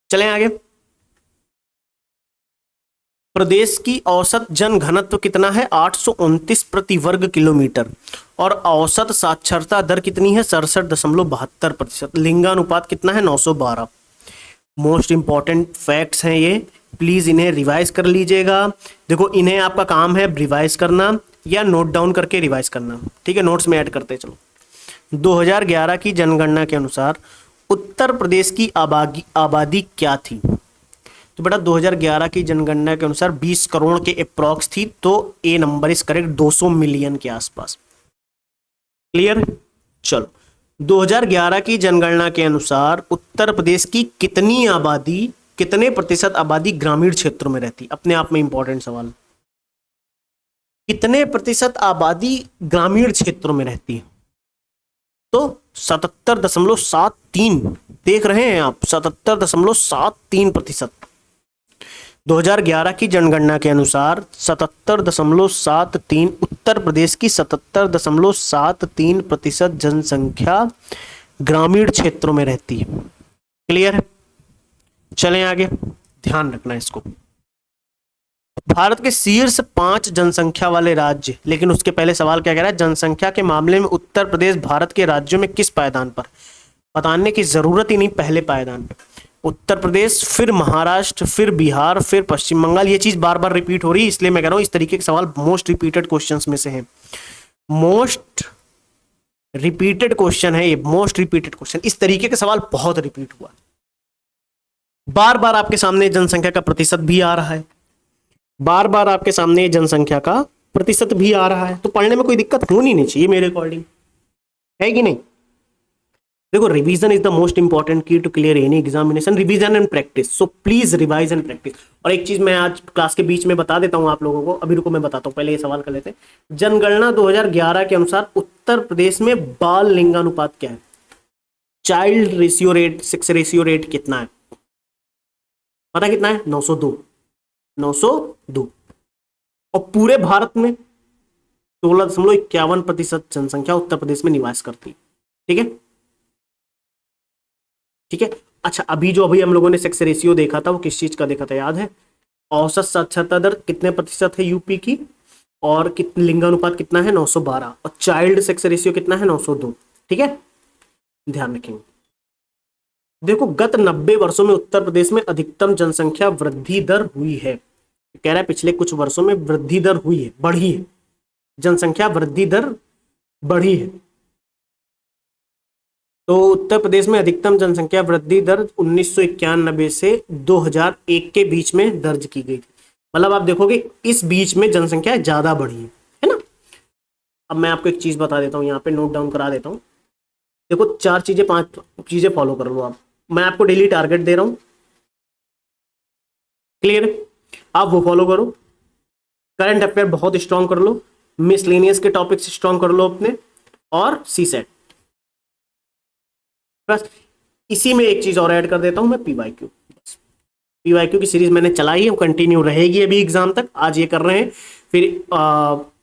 A: चलें आगे। प्रदेश की औसत जन घनत्व कितना है? 829 प्रति वर्ग किलोमीटर। और औसत साक्षरता दर कितनी है? 67.72%। लिंगानुपात कितना है? 912। मोस्ट इंपॉर्टेंट फैक्ट्स हैं ये, प्लीज इन्हें रिवाइज कर लीजिएगा। देखो इन्हें आपका काम है रिवाइज करना या नोट डाउन करके रिवाइज करना। ठीक है, नोट्स में ऐड करते चलो। 2011 की जनगणना के अनुसार उत्तर प्रदेश की आबादी क्या थी? तो बेटा 2011 की जनगणना के अनुसार 20 करोड़ के अप्रॉक्स थी, तो ए नंबर इज करेक्ट, 200 मिलियन के आसपास। क्लियर? चलो, 2011 की जनगणना के अनुसार उत्तर प्रदेश की कितने प्रतिशत आबादी ग्रामीण क्षेत्रों में रहती? अपने आप में इंपॉर्टेंट सवाल। कितने प्रतिशत आबादी ग्रामीण क्षेत्रों में रहती है? तो 77.73। देख रहे हैं आप, 77.73%। 2011 की जनगणना के अनुसार 77.73, उत्तर प्रदेश की 77.73% जनसंख्या ग्रामीण क्षेत्रों में रहती है। क्लियर है? चलें आगे, ध्यान रखना इसको। भारत के शीर्ष 5 जनसंख्या वाले राज्य, लेकिन उसके पहले सवाल क्या कह रहा है? जनसंख्या के मामले में उत्तर प्रदेश भारत के राज्यों में किस पायदान पर? बताने की जरूरत ही नहीं, पहले पायदान पर उत्तर प्रदेश, फिर महाराष्ट्र, फिर बिहार, फिर पश्चिम बंगाल। ये चीज बार बार रिपीट हो रही है, इसलिए मैं कह रहा हूं इस तरीके के सवाल मोस्ट रिपीटेड क्वेश्चंस में से है। मोस्ट रिपीटेड क्वेश्चन है ये, मोस्ट रिपीटेड क्वेश्चन। इस तरीके के सवाल बहुत रिपीट हुआ, बार बार आपके सामने जनसंख्या का प्रतिशत भी आ रहा है, बार बार आपके सामने जनसंख्या का प्रतिशत भी आ रहा है, तो पढ़ने में कोई दिक्कत होनी नहीं चाहिए मेरे अकॉर्डिंग, है कि नहीं? देखो, revision is the most important key to clear any examination, revision and practice. So please revise and practise. और एक चीज मैं आज क्लास के बीच में बता देता हूं आप लोगों को, अभी रुको मैं बताता हूं, पहले ये सवाल कर लेते हैं। जनगणना 2011 के अनुसार उत्तर प्रदेश में बाल लिंगानुपात क्या है? Child ratio rate, sex ratio rate कितना है? पता कितना है? 902। 902। और पूरे भारत में 16.51% जनसंख्या उत्तर प्रदेश में निवास करती है। ठीक है, ठीक है। अच्छा, अभी हम लोगों ने सेक्स रेशियो देखा था, वो किस चीज का देखा था याद है? औसत साक्षरता दर कितने प्रतिशत है यूपी की, और लिंगानुपात कितना है? 912। और चाइल्ड सेक्स रेशियो कितना है? 902। ठीक है, ध्यान रखेंगे। देखो, गत 90 वर्षों में उत्तर प्रदेश में अधिकतम जनसंख्या वृद्धि दर हुई है। कह रहा है पिछले कुछ वर्षों में वृद्धि दर हुई है, बढ़ी है, जनसंख्या वृद्धि दर बढ़ी है। तो उत्तर प्रदेश में अधिकतम जनसंख्या वृद्धि दर 1991 से 2001 के बीच में दर्ज की गई थी। मतलब आप देखोगे इस बीच में जनसंख्या ज्यादा बढ़ी है ना? अब मैं आपको एक चीज बता देता हूँ, यहाँ पे नोट डाउन करा देता हूँ। देखो, 5 चीजें फॉलो कर लो आप। मैं आपको डेली टारगेट दे रहा हूँ, क्लियर? आप वो फॉलो करो। करंट अफेयर बहुत स्ट्रांग कर लो, मिसलेनियस के टॉपिक्स स्ट्रांग कर लो अपने, और सीसेट। बस इसी में एक चीज और ऐड कर देता हूं मैं, पीवाईक्यू। पीवाईक्यू की सीरीज मैंने चलाई है, वो कंटिन्यू रहेगी अभी एग्जाम तक। आज ये कर रहे हैं, फिर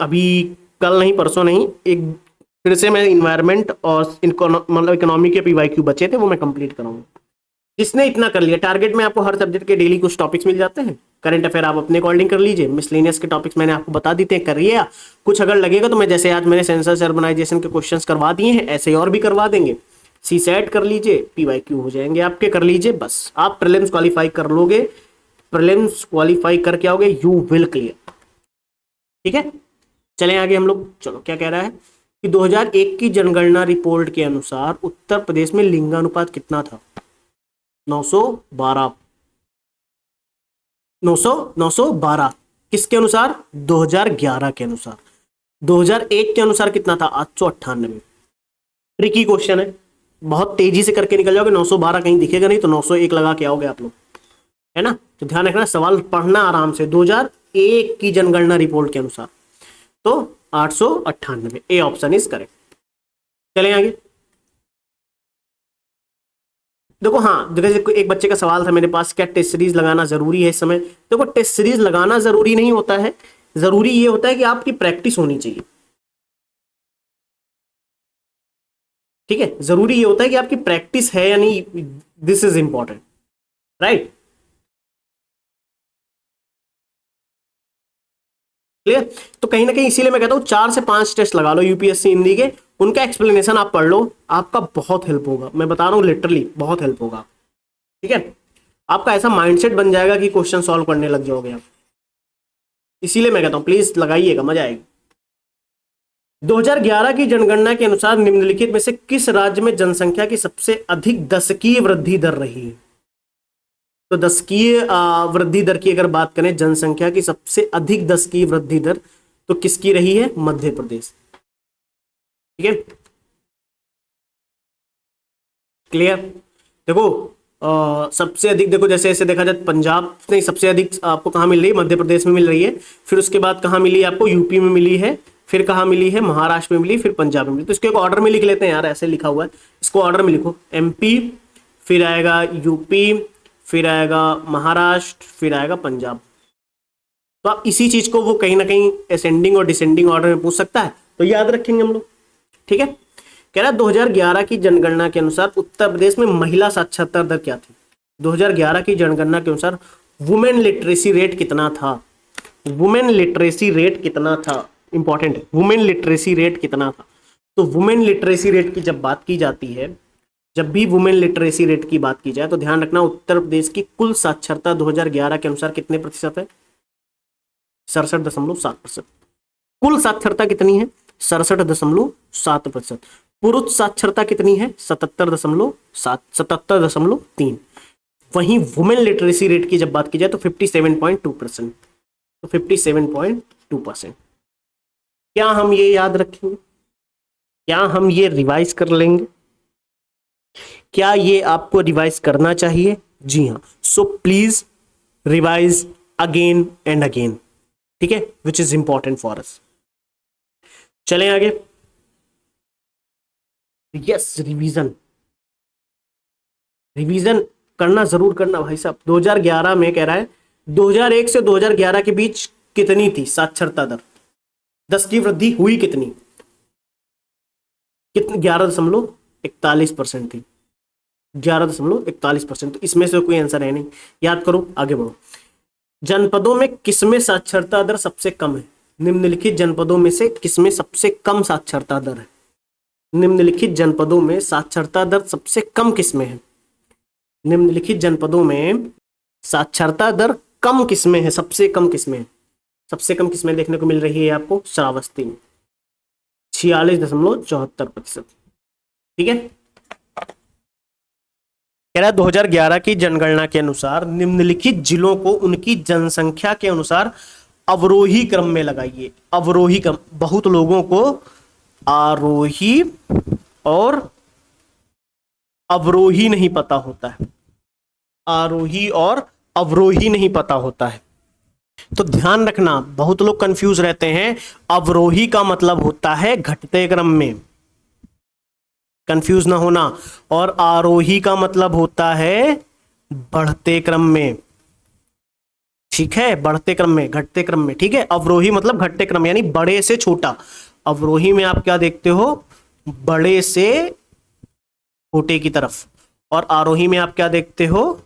A: अभी कल नहीं, परसों नहीं, एक फिर से मैं इन्वायरमेंट और मतलब इकोनॉमी के पीवाईक्यू बचे थे, वो मैं कंप्लीट कराऊंगा। जिसने इतना कर लिया, टारगेट में आपको हर सब्जेक्ट के डेली कुछ टॉपिक्स मिल जाते हैं। करंट अफेयर आप अपने अकॉर्डिंग कर लीजिए, मिसलेनियस के टॉपिक्स मैंने आपको बता देते हैं, करिए। कुछ अगर लगेगा तो मैं, जैसे आज मैंने सेंसस अर्बनाइजेशन के क्वेश्चंस करवा दिए हैं, ऐसे और भी करवा देंगे। सी सेट कर लीजिए, पीवाईक्यू हो जाएंगे आपके, कर लीजिए। बस आप प्रीलिम्स क्वालिफाई कर लोगे, प्रीलिम्स क्वालिफाई करके आओगे, यू विल क्लियर। ठीक है, चलें आगे हम लोग। चलो, क्या कह रहा है कि 2001 की जनगणना रिपोर्ट के अनुसार उत्तर प्रदेश में लिंगानुपात कितना था? 912। 912 किसके अनुसार? 2011 के अनुसार। 2001 के अनुसार कितना था? 898। ट्रिकी क्वेश्चन है, बहुत तेजी से करके निकल जाओगे। 912 कहीं दिखेगा नहीं, तो 901 लगा के आओगे आप लोग, है ना? तो ध्यान रखना, सवाल पढ़ना आराम से। 2001 की जनगणना रिपोर्ट के अनुसार तो 898, ए ऑप्शन इज करेक्ट। चलें आगे। देखो, हाँ, जैसे एक बच्चे का सवाल था मेरे पास, क्या टेस्ट सीरीज लगाना जरूरी है इस समय? देखो, टेस्ट सीरीज लगाना जरूरी नहीं होता है, जरूरी ये होता है कि आपकी प्रैक्टिस होनी चाहिए। ठीक है, जरूरी ये होता है कि आपकी प्रैक्टिस है या नहीं, this is important, right? Clear? तो कहीं ना कहीं इसीलिए मैं कहता हूं 4 से 5 टेस्ट लगा लो यूपीएससी हिंदी के, उनका एक्सप्लेनेशन आप पढ़ लो, आपका बहुत हेल्प होगा। मैं बता रहा हूं, लिटरली बहुत हेल्प होगा। ठीक है, आपका ऐसा माइंडसेट बन जाएगा कि क्वेश्चन सॉल्व करने लग जाओगे आप। इसीलिए मैं कहता हूं प्लीज लगाइएगा, मजा आएगी। 2011 की जनगणना के अनुसार निम्नलिखित में से किस राज्य में जनसंख्या की सबसे अधिक दशकीय वृद्धि दर रही है? तो दशकीय वृद्धि दर की अगर बात करें, जनसंख्या की सबसे अधिक दशकीय वृद्धि दर तो किसकी रही है? मध्य प्रदेश। ठीक है, क्लियर। देखो सबसे अधिक, देखो जैसे ऐसे देखा जाए पंजाब नहीं, सबसे अधिक आपको कहाँ मिल रही है? मध्य प्रदेश में मिल रही है। फिर उसके बाद कहाँ मिली है आपको? यूपी में मिली है। फिर कहाँ मिली है? महाराष्ट्र में मिली, फिर पंजाब में मिली। तो इसको एक ऑर्डर में लिख लेते हैं यार, ऐसे लिखा हुआ है, इसको ऑर्डर में लिखो। एमपी, फिर आएगा यूपी, फिर आएगा महाराष्ट्र, फिर आएगा पंजाब। तो आप इसी चीज को वो कहीं ना कहीं असेंडिंग और डिसेंडिंग ऑर्डर में पूछ सकता है, तो याद रखेंगे हम लोग। ठीक है, कह रहा है 2011 की जनगणना के अनुसार उत्तर प्रदेश में महिला साक्षरता दर क्या थी? 2011 की जनगणना के अनुसार वुमेन लिटरेसी रेट कितना था? वुमेन लिटरेसी रेट कितना था? इंपॉर्टेंट है, वुमेन लिटरेसी रेट कितना था? तो वुमेन लिटरेसी रेट की जब बात की जाती है, जब भी वुमेन लिटरेसी रेट की बात की जाए तो ध्यान रखना उत्तर प्रदेश की कुल साक्षरता 2011 के अनुसार कितने प्रतिशत है? 67.7%। कुल साक्षरता कितनी है? 67.7%। पुरुष साक्षरता कितनी है? 77.3। वहीं वुमेन लिटरेसी रेट की जब बात की जाए तो 57.2%। तो 57.2%। क्या हम ये याद रखेंगे? क्या हम ये रिवाइज कर लेंगे? क्या ये आपको रिवाइज करना चाहिए? जी हाँ। सो please revise again and again. ठीक है, which is important for us. चलें आगे। यस, रिवीजन, रिवीजन करना जरूर करना भाई साहब। 2011 में कह रहा है 2001 से 2011 के बीच कितनी थी साक्षरता दर? 10 की वृद्धि हुई कितनी? कितनी? 11.41% थी। 11.41%। तो इसमें से कोई आंसर है नहीं, याद करो, आगे बढ़ो। जनपदों में किसमें साक्षरता दर सबसे कम है? निम्नलिखित जनपदों में से किसमें सबसे कम साक्षरता दर है? निम्नलिखित जनपदों में साक्षरता दर सबसे कम किसमें है? निम्नलिखित जनपदों में साक्षरता दर कम किसमें है? सबसे कम किसमें है? सबसे कम किसमें देखने को मिल रही है आपको? श्रावस्ती में, 46.74%। ठीक है, कह रहा है 2011 की जनगणना के अनुसार निम्नलिखित जिलों को उनकी जनसंख्या के अनुसार अवरोही क्रम में लगाइए। अवरोही क्रम, बहुत लोगों को आरोही और अवरोही नहीं पता होता है। आरोही और अवरोही नहीं पता होता है, तो ध्यान रखना, बहुत लोग कंफ्यूज रहते हैं। अवरोही का मतलब होता है घटते क्रम में, कंफ्यूज ना होना। और आरोही का मतलब होता है बढ़ते क्रम में। ठीक है, बढ़ते क्रम में, घटते क्रम में। ठीक है, अवरोही मतलब घटते क्रम यानी बड़े से छोटा। अवरोही में आप क्या देखते हो? बड़े से छोटे की तरफ। और आरोही में आप क्या देखते हो?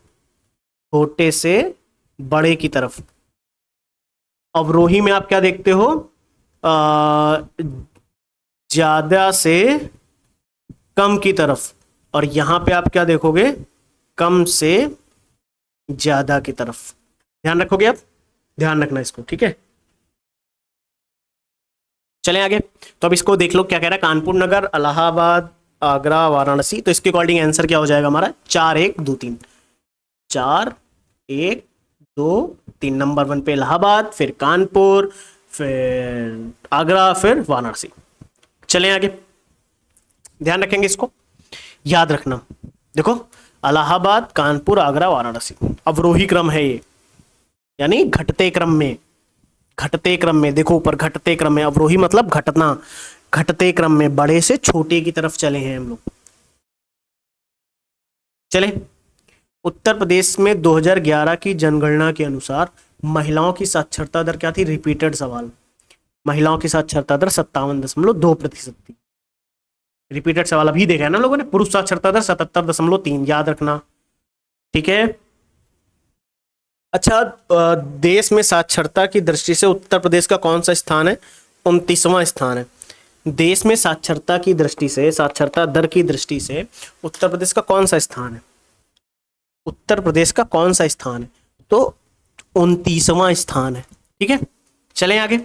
A: छोटे से बड़े की तरफ। अवरोही में आप क्या देखते हो? ज्यादा से कम की तरफ। और यहां पे आप क्या देखोगे? कम से ज्यादा की तरफ। ध्यान रखोगे आप, ध्यान रखना इसको। ठीक है, चलें आगे। तो अब इसको देख लो क्या कह रहा है। कानपुर नगर, इलाहाबाद, आगरा, वाराणसी। तो इसके अकॉर्डिंग आंसर क्या हो जाएगा हमारा? 4 1 2 3। 4 1 2 3। नंबर 1 पे इलाहाबाद, फिर कानपुर, फिर आगरा, फिर वाराणसी। चलें आगे, ध्यान रखेंगे इसको, याद रखना। देखो, इलाहाबाद, कानपुर, आगरा, वाराणसी, अवरोही क्रम है ये, यानी घटते क्रम में। घटते क्रम में, देखो ऊपर घटते क्रम में, अवरोही मतलब घटना, घटते क्रम में बड़े से छोटे की तरफ चले हैं हम लोग। चले, उत्तर प्रदेश में 2011 की जनगणना के अनुसार महिलाओं की साक्षरता दर क्या थी? रिपीटेड सवाल। महिलाओं की साक्षरता दर 57.2% थी। रिपीटेड सवाल अभी देखा है ना लोगों ने। पुरुष साक्षरता दर 77.3, याद रखना। ठीक है, अच्छा, देश में साक्षरता की दृष्टि से उत्तर प्रदेश का कौन सा स्थान है? 29वां स्थान है। देश में साक्षरता की दृष्टि से, साक्षरता दर की दृष्टि से उत्तर प्रदेश का कौन सा स्थान है? उत्तर प्रदेश का कौन सा स्थान है? तो 29वां स्थान है। ठीक है, चलें आगे।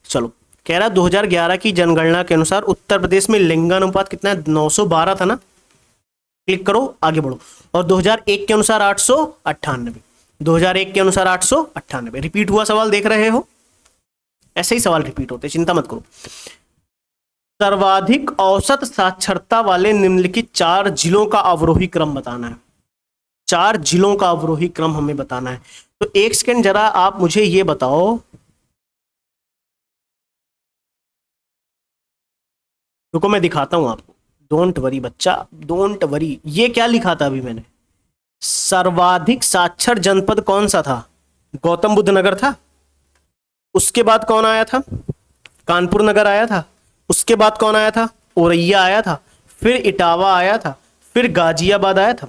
A: चलो, कह रहा 2011 की जनगणना के अनुसार उत्तर प्रदेश में लिंगानुपात कितना है? 912 था ना। क्लिक करो, आगे बढ़ो। और 2001 के अनुसार 898। 2001 के अनुसार 898 रिपीट हुआ सवाल, देख रहे हो? ऐसे ही सवाल रिपीट होते, चिंता मत करो। सर्वाधिक औसत साक्षरता वाले निम्नलिखित 4 जिलों का अवरोही क्रम बताना है। 4 जिलों का अवरोही क्रम हमें बताना है। तो एक सेकंड जरा आप मुझे ये बताओ, रुको मैं दिखाता हूं आपको। डोंट वरी बच्चा, डोंट वरी। ये क्या लिखा था अभी मैंने? सर्वाधिक साक्षर जनपद कौन सा था? गौतम बुद्ध नगर था। उसके बाद कौन आया था? कानपुर नगर आया था। उसके बाद कौन आया था? औरैया आया था। फिर इटावा आया था। फिर गाजियाबाद आया था।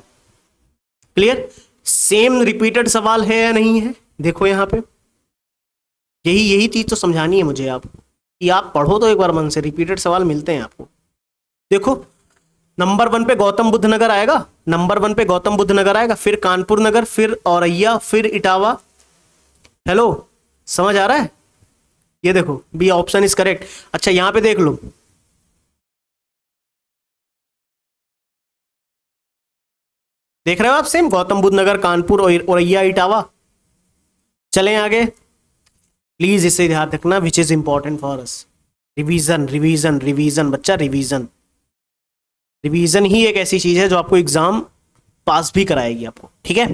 A: क्लियर? सेम रिपीटेड सवाल है या नहीं है? देखो यहां पे, यही चीज तो समझानी है मुझे आपको कि आप पढ़ो तो एक बार मन से, रिपीटेड सवाल मिलते हैं आपको। देखो, नंबर 1 पे गौतम बुद्ध नगर आएगा, नंबर 1 पे गौतम बुद्ध नगर आएगा, फिर कानपुर नगर, फिर औरैया, फिर इटावा। हेलो, समझ आ रहा है? ये देखो, बी ऑप्शन इज करेक्ट। अच्छा यहां पे देख लो, देख रहे हो आप? सेम गौतम बुद्ध नगर, कानपुर, औरैया, इटावा। चलें आगे, प्लीज इसे ध्यान रखना, which is important for us. Revision revision revision बच्चा, रिवीजन। रिवीजन ही एक ऐसी चीज है जो आपको एग्जाम पास भी कराएगी आपको, ठीक है?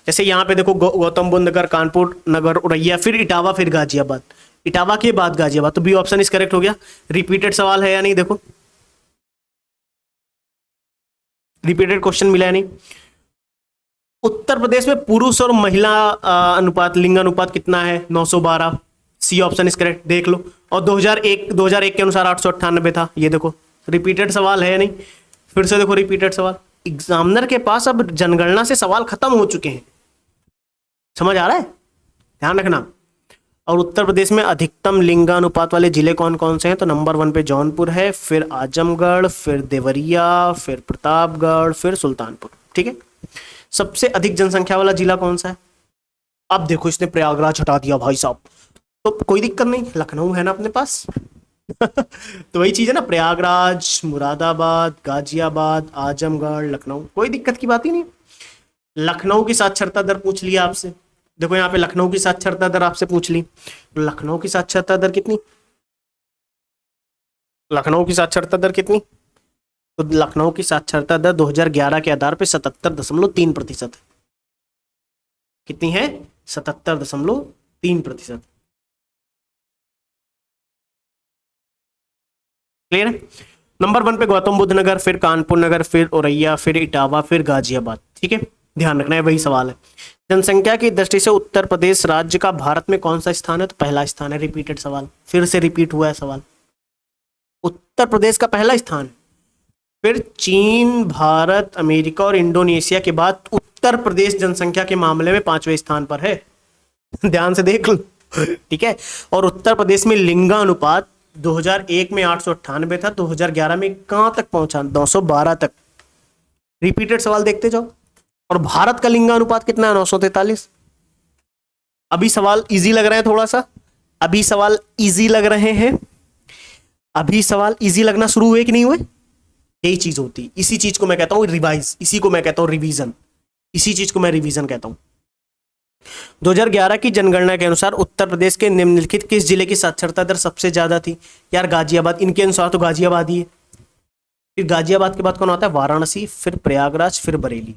A: जैसे यहाँ पे देखो, गौतम बुद्ध नगर, कानपुर नगर, औरैया, फिर इटावा, फिर गाजियाबाद। इटावा के बाद गाजियाबाद, तो बी ऑप्शन इज करेक्ट हो गया। रिपीटेड सवाल है या नहीं? देखो, रिपीटेड क्वेश्चन मिला है नहीं? उत्तर प्रदेश में पुरुष और महिला अनुपात, लिंग अनुपात कितना है? 912। सी ऑप्शन इज करेक्ट, देख लो। और 2001 के अनुसार 898 था। ये देखो, रिपीटेड सवाल है या नहीं? फिर से देखो, रिपीटेड सवाल। एग्जामिनर के पास अब जनगणना से सवाल खत्म हो चुके हैं। समझ आ रहा है? ध्यान रखना। और उत्तर प्रदेश में अधिकतम लिंगानुपात वाले जिले कौन कौन से हैं? तो नंबर 1 पे जौनपुर है, फिर आजमगढ़, फिर देवरिया, फिर प्रतापगढ़, फिर सुल्तानपुर, ठीक है? सबसे अधिक जनसंख्या वाला जिला कौन सा है? अब देखो, इसने प्रयागराज हटा दिया भाई साहब, तो कोई दिक्कत नहीं, लखनऊ है ना अपने पास। तो वही चीज है ना, प्रयागराज, मुरादाबाद, गाजियाबाद, आजमगढ़, लखनऊ, कोई दिक्कत की बात ही नहीं। लखनऊ की साक्षरता दर पूछ लिया आपसे। देखो यहाँ पे लखनऊ की साक्षरता दर आपसे पूछ ली। लखनऊ की साक्षरता दर कितनी? लखनऊ की साक्षरता दर कितनी? तो लखनऊ की साक्षरता दर 2011 के आधार पे 77.3% है। कितनी है? 77.3%। क्लियर है? नंबर 1 पे गौतम बुद्ध नगर, फिर कानपुर नगर, फिर औरैया, फिर इटावा, फिर गाजियाबाद, ठीक है? ध्यान रखना है, वही सवाल है। जनसंख्या की दृष्टि से उत्तर प्रदेश राज्य का भारत में कौन सा स्थान है? तो पहला स्थान है। रिपीटेड सवाल, फिर से रिपीट हुआ है सवाल। उत्तर प्रदेश का पहला स्थान, फिर चीन, भारत, अमेरिका और इंडोनेशिया के बाद उत्तर प्रदेश जनसंख्या के मामले में 5वें स्थान पर है। ध्यान से देख लो, ठीक है? और उत्तर प्रदेश में लिंगानुपात 2001 में 898 था, 2011 में कहां तक पहुंचा? 912 तक। रिपीटेड सवाल देखते जाओ। और भारत का लिंगानुपात कितना है? 943। अभी सवाल इजी लग रहे हैं थोड़ा सा? अभी सवाल इजी लग रहे हैं? अभी सवाल इजी लगना शुरू हुए कि नहीं हुए? यही चीज होती, इसी चीज को मैं कहता हूं रिवाइज, इसी को मैं कहता हूं रिवीजन, इसी चीज को मैं रिवीजन कहता हूं। 2011 की जनगणना के अनुसार उत्तर प्रदेश के निम्नलिखित किस जिले की साक्षरता दर सबसे ज्यादा थी? यार गाजियाबाद, इनके अनुसार तो गाजियाबाद ही है। फिर गाजियाबाद के बाद कौन आता है? वाराणसी, फिर प्रयागराज, फिर बरेली।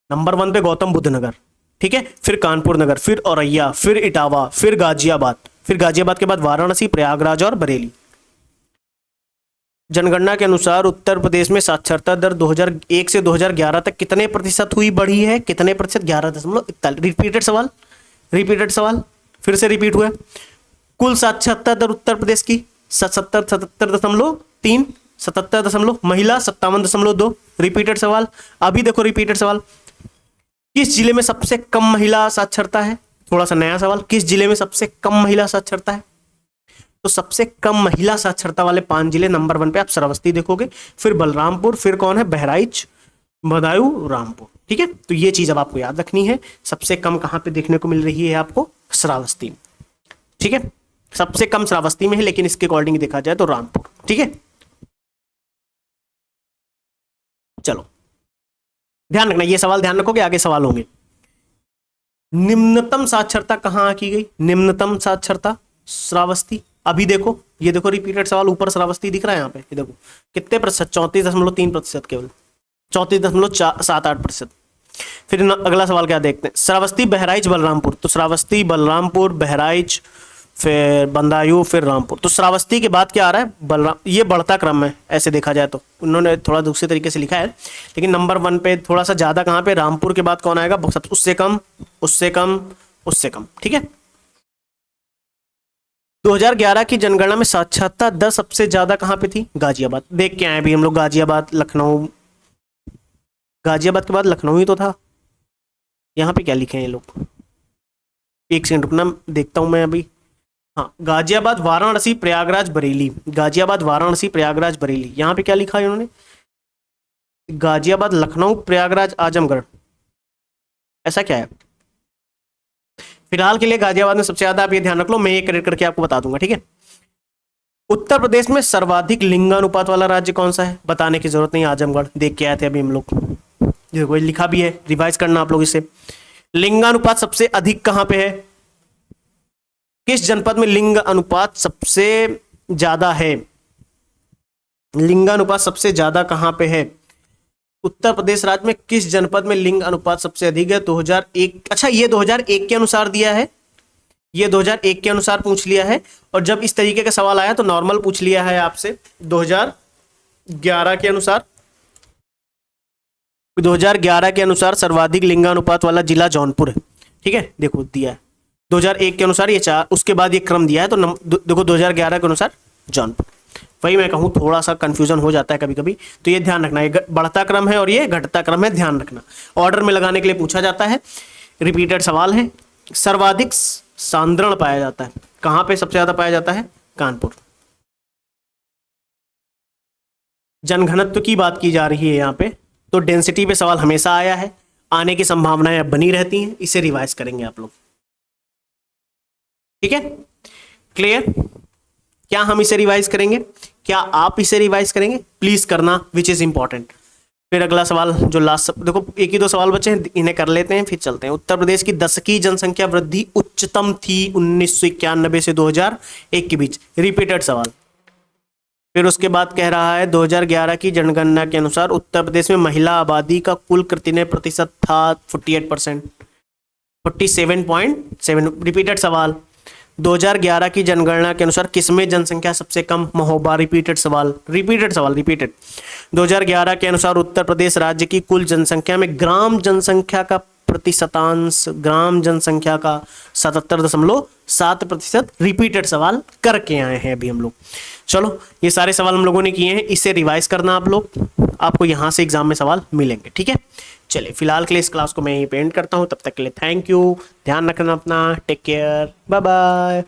A: नंबर 1 पे गौतम बुद्ध नगर, ठीक है? फिर कानपुर नगर, फिर औरैया, फिर इटावा, फिर गाजियाबाद, फिर गाजियाबाद के बाद वाराणसी, प्रयागराज और बरेली। जनगणना के अनुसार उत्तर प्रदेश में साक्षरता दर 2001 से 2011 तक कितने प्रतिशत हुई, बढ़ी है? कितने प्रतिशत? 11.41। रिपीटेड सवाल, रिपीटेड सवाल, फिर से रिपीट हुआ। कुल साक्षरता दर उत्तर प्रदेश की 77.3, 77 महिला 57.2। रिपीटेड सवाल, अभी देखो रिपीटेड सवाल। किस जिले में सबसे कम महिला साक्षरता है? थोड़ा सा नया सवाल, किस जिले में सबसे कम महिला साक्षरता है? तो सबसे कम महिला साक्षरता वाले 5 जिले, नंबर 1 पे आप श्रावस्ती देखोगे, फिर बलरामपुर, फिर कौन है? बहराइच, बदायूं, रामपुर, ठीक है? तो ये चीज अब आपको याद रखनी है। सबसे कम कहां पे देखने को मिल रही है आपको? श्रावस्ती, ठीक है? सबसे कम श्रावस्ती में है, लेकिन इसके अकॉर्डिंग देखा जाए तो रामपुर। ठीक है, चलो ध्यान रखना, ये सवाल ध्यान रखोगे, आगे सवाल होंगे। निम्नतम साक्षरता कहां की गई? निम्नतम साक्षरता श्रावस्ती। अभी देखो, ये देखो रिपीटेड सवाल, ऊपर श्रावस्ती दिख रहा है यहाँ पे, ये देखो कितने प्रतिशत, 34.3% केवल, 34.78%। फिर अगला सवाल क्या देखते हैं, श्रावस्ती, बहराइच, बलरामपुर। तो श्रावस्ती, बलरामपुर, बहराइच, फिर बंदायूं, फिर रामपुर। तो श्रावस्ती के बाद क्या आ रहा है? बलराम। ये बढ़ता क्रम है ऐसे देखा जाए तो, उन्होंने थोड़ा दूसरे तरीके से लिखा है, लेकिन नंबर 1 पे थोड़ा सा ज्यादा कहाँ पे? रामपुर के बाद कौन आएगा? उससे कम, उससे कम, उससे कम। ठीक है, 2011 की जनगणना में साक्षरता दर सबसे ज्यादा कहाँ पे थी? गाजियाबाद। देख के आए अभी हम लोग, गाजियाबाद, लखनऊ। गाजियाबाद के बाद लखनऊ ही तो था। यहाँ पे क्या लिखे हैं ये लोग? एक सेकंड रुकना, देखता हूं मैं अभी। हाँ, गाजियाबाद, वाराणसी, प्रयागराज, बरेली। गाजियाबाद, वाराणसी, प्रयागराज, बरेली। यहाँ पे क्या लिखा है इन्होंने? गाजियाबाद, लखनऊ, प्रयागराज, आजमगढ़, ऐसा क्या है? फिलहाल के लिए गाजियाबाद में सबसे ज्यादा, आप ये ध्यान रख लो, मैं ये करेक्ट करके आपको बता दूंगा। ठीक है, उत्तर प्रदेश में सर्वाधिक लिंगानुपात वाला राज्य कौन सा है? बताने की जरूरत नहीं, आजमगढ़। देख के आए थे अभी हम लोग, देखो लिखा भी है, रिवाइज करना आप लोग इसे। लिंगानुपात सबसे अधिक कहां पे है? किस जनपद में लिंग अनुपात सबसे ज्यादा है? लिंगानुपात सबसे ज्यादा कहां पे है? उत्तर प्रदेश राज्य में किस जनपद में लिंग अनुपात सबसे अधिक है? 2001। अच्छा, ये 2001 के अनुसार दिया है, ये 2001 के अनुसार पूछ लिया है, और जब इस तरीके का सवाल आया तो नॉर्मल पूछ लिया है आपसे 2011 के अनुसार। 2011 के अनुसार सर्वाधिक लिंगानुपात वाला जिला जौनपुर है। ठीक है, देखो दिया है 2001 के अनुसार ये 4, उसके बाद ये क्रम दिया है, तो देखो 2011 के अनुसार जौनपुर। वही मैं कहूँ, थोड़ा सा कंफ्यूजन हो जाता है कभी कभी, तो ये ध्यान रखना, ये बढ़ता क्रम है और ये घटता क्रम है, ध्यान रखना। ऑर्डर में लगाने के लिए पूछा जाता है, रिपीटेड सवाल है। सर्वाधिक सांद्रण पाया जाता है कहाँ पे? सबसे ज्यादा पाया जाता है कानपुर। जनघनत्व की बात की जा रही है यहाँ पे, तो डेंसिटी पे सवाल हमेशा आया है, आने की संभावनाएं बनी रहती हैं, इसे रिवाइज करेंगे आप लोग। ठीक है, क्लियर? क्या हम इसे रिवाइज करेंगे? क्या आप इसे रिवाइज करेंगे? प्लीज करना, विच इज इंपॉर्टेंट। फिर अगला सवाल जो लास्ट, देखो एक ही 2 सवाल बचे हैं, इन्हें कर लेते हैं फिर चलते हैं। उत्तर प्रदेश की दशकीय जनसंख्या वृद्धि उच्चतम थी 1991 से 2001 के बीच। रिपीटेड सवाल। फिर उसके बाद कह रहा है 2011 की जनगणना के अनुसार उत्तर प्रदेश में महिला आबादी का कुल कितने प्रतिशत था? 48%, 47.7। रिपीटेड सवाल। 2011 की जनगणना के अनुसार किसमें जनसंख्या सबसे कम? महोबा। रिपीटेड सवाल, रिपीटेड सवाल, रिपीटेड। 2011 के अनुसार उत्तर प्रदेश राज्य की कुल जनसंख्या में ग्राम जनसंख्या का प्रतिशतांश, ग्राम जनसंख्या का 77.7%। रिपीटेड सवाल करके आए हैं अभी हम लोग। चलो, ये सारे सवाल हम लोगों ने किए हैं, इसे रिवाइज करना आप लोग, आपको यहाँ से एग्जाम में सवाल मिलेंगे। ठीक है, चलिए फिलहाल के लिए इस क्लास को मैं यहीं पे एंड करता हूँ, तब तक के लिए थैंक यू, ध्यान रखना अपना, टेक केयर, बाय बाय।